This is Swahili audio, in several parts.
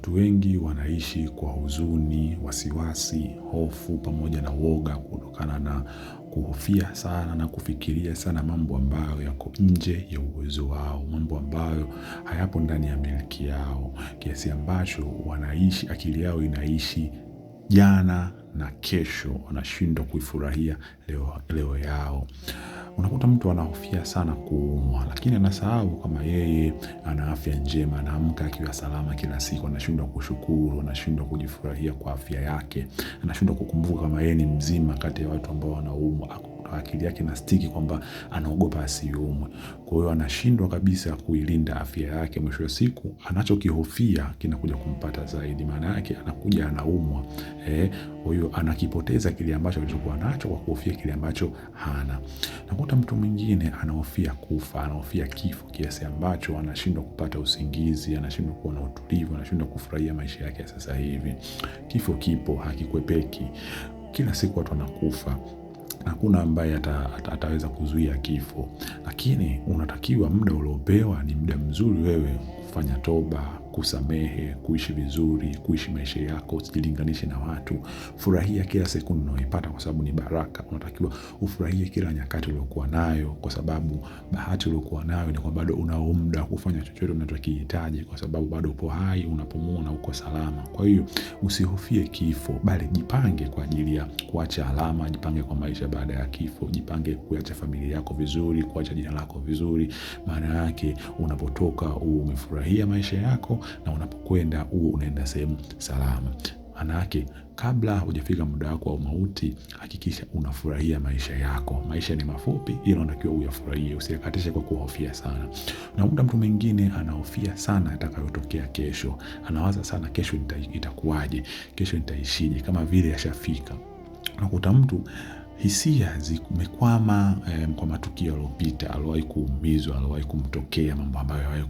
Watu wengi wanaishi kwa huzuni, wasiwasi, hofu pamoja na woga kutokana na kuhofia sana na kufikiria sana mambo ambayo yako nje ya uwezo wao, mambo ambayo hayapo ndani ya milki yao, kiasi ambacho wanaishi, akili yao inaishi jana na kesho, wanashindwa kuifurahia leo yao. Unakuta mtu anahofia sana kuumwa, lakini anasahau kama yeye ana afya njema, anaamka akiwa salama kila siku, anashindwa kushukuru, anashindwa kujifurahia kwa afya yake, anashindwa kukumbuka kama yeye ni mzima kati ya watu ambao wanaumwa. Akili yake inastiki kwamba anaogopa asiumwe. Kwa hiyo anashindwa kabisa kuilinda afya yake. Mwisho wa siku anachokihofia kinakuja kumpata zaidi. Maana yake anakuja anaumwa. Kwa hiyo anakipoteza kile ambacho alichokuwa nacho kwa kuhofia kile ambacho hana. Nakuta mtu mwingine anahofia kufa, anahofia kifo, kiasi ambacho anashindwa kupata usingizi, anashindwa kuwa na utulivu, anashindwa kufurahia maisha yake ya sasa hivi. Kifo kipo, hakikwepeki. Kila siku watu wanakufa. Hakuna ambaye ataweza kuzuia kifo, lakini unatakiwa muda uliopewa ni muda mzuri wewe kufanya toba, kusamehe, kuishi vizuri, kuishi maisha yako, usijilinganishe na watu. Furahia kila sekunde unayoipata kwa sababu ni baraka. Unatakiwa ufurahie kila nyakati uliokuwa nayo, kwa sababu bahati uliokuwa nayo ni kwamba bado una muda wa kufanya chochote unachokihitaji, kwa sababu bado upo hai, unapumua na uko salama. Kwa hiyo usihofie kifo, bali jipange kwa ajili ya kuacha alama, jipange kwa maisha baada ya kifo, jipange kuacha familia yako vizuri, kuacha jina lako vizuri. Maana yake unapotoka umefurahia maisha yako, na unapokwenda unaenda sehemu salama. Maana yake kabla hujafika muda wako wa mauti, hakikisha unafurahia maisha yako. Maisha ni mafupi, ila unatakiwa uyafurahie, usiyakatishe kwa kuhofia sana. Na mtu mwingine anahofia sana atakayotokea kesho. Anawaza sana kesho itakuwaje, kesho nitaishije, kama vile ashafika. Unakuta mtu hisia zimekwama kwa matukio yaliyopita, aliwahi kuumizwa, aliwahi kumtokea mambo ambayo hayawahi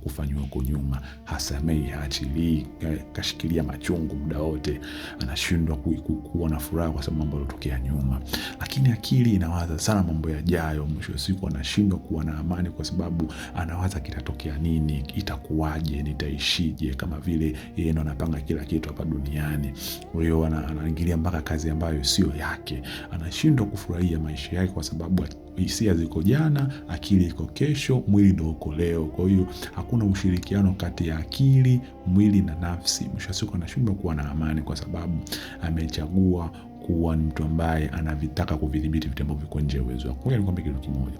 kufanywa huko nyuma, hasamei, haachilii, kashikilia machungu muda wote, anashindwa kuwa na furaha kwa sababu mambo yaliyotokea nyuma. Lakini akili inawaza sana mambo yajayo. Mwisho wa siku anashindwa kuwa na amani kwa sababu anawaza kitatokea nini, itakuwaje, nitaishije, kama vile yeye ndo anapanga kila kitu hapa duniani. Kwa hiyo anaingilia mpaka kazi ambayo sio yake. Anashindwa kufurahia maisha yake kwa sababu hisia ziko jana, akili iko kesho, mwili ndio uko leo. Kwa hiyo hakuna ushirikiano kati ya akili, mwili na nafsi. Mwisho wa siku anashindwa kuwa na amani kwa sababu amechagua kuwa mtu ambaye anavitaka kuvidhibiti vitu ambavyo viko nje ya uwezo wake. Ngoja nikwambie kitu kimoja.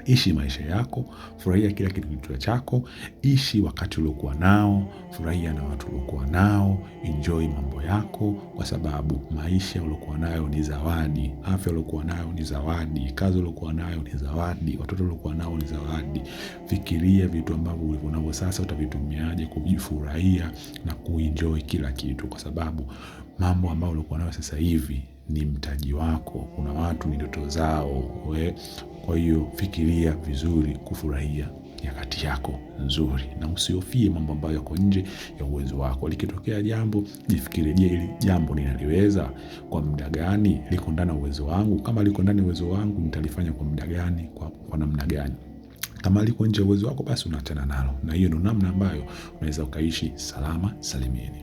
Ishi maisha yako, furahia kila kitu kilicho chako, ishi wakati uliokuwa nao, furahia na watu uliokuwa nao, enjoy mambo yako, kwa sababu maisha uliokuwa nayo ni zawadi, afya uliokuwa nayo ni zawadi, kazi uliokuwa nayo ni zawadi, watoto uliokuwa nao ni zawadi. Fikiria vitu ambavyo ulivyo navyo sasa utavitumiaje kujifurahia na kuenjoy kila kitu, kwa sababu mambo ambayo uliokuwa nayo sasa hivi ni mtaji wako. Kuna watu ni ndoto zao. Kwa hiyo fikiria vizuri kufurahia nyakati yako nzuri, na usihofie mambo ambayo yako nje ya uwezo wako. Likitokea jambo, jifikirie, je, hili jambo ninaliweza kwa muda gani? Liko ndani ya uwezo wangu? Kama liko ndani ya uwezo wangu, nitalifanya kwa muda gani, kwa namna gani? Kama liko nje ya uwezo wako, basi unaachana nalo. Na hiyo ndio namna ambayo unaweza ukaishi salama salimini.